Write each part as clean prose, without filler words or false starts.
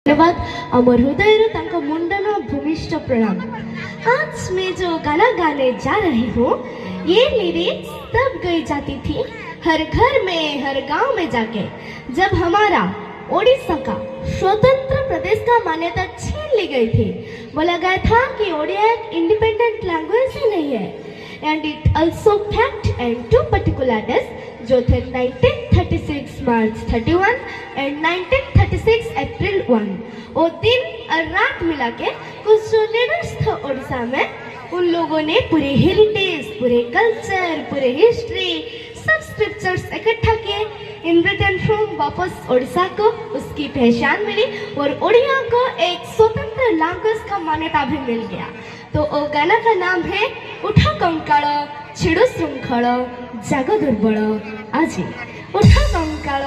धन्यवाद अमर हृदय मुंडन भूमिष्ठ प्रणाम। आज मैं जो गाना गाने जा रही हूँ ये लिरिक्स तब गई जाती थी हर घर में हर गांव में जाके जब हमारा ओडिशा का स्वतंत्र प्रदेश का मान्यता छीन ली गई थी। बोला गया था कि ओडिया एक इंडिपेंडेंट लैंग्वेज ही नहीं है and it also fact and to particular days जो थे 1936 मार्च 31 एंड 1936 अप्रैल 1। वो दिन और रात मिला के कुछ जो लीडर्स थे ओडिशा में उन लोगों ने पूरे हेरिटेज, पूरे कल्चर, पूरे हिस्ट्री, सब स्क्रिप्चर्स इकट्ठा किए इन रिटर्न फ्रॉम वापस ओडिशा को उसकी पहचान मिली और ओडिया को एक स्वतंत्र लैंग्वेज का मान्यता भी मिल गया। तो वो गाना का नाम है उठा कंकाल छिड़ो श्रृंखल जग दुर्बल আজি। उठा कंकाल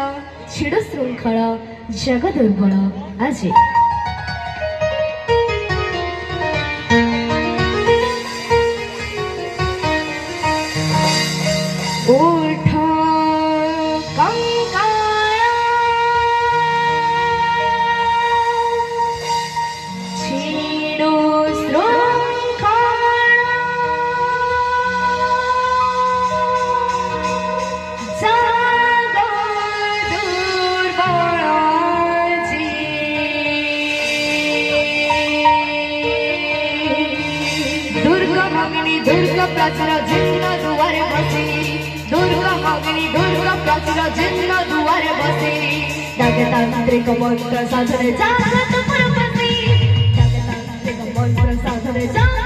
छिड़ो श्रृंखल जग दुर्बल আজি। उठा कंकाल छिड़ो श्रृंखल जग दुर्बल আজি। दुर्गा भगिनी दुर्गा प्राचीर जीर्ण दुआरे बसी, दुर्गा भगिनी दुर्गा प्राचीर जीर्ण दुआरे बसी, डाकतांत्रिक मंत्र साधने जागृत पुरपसी, डाकतांत्रिक मंत्र साधने जागृत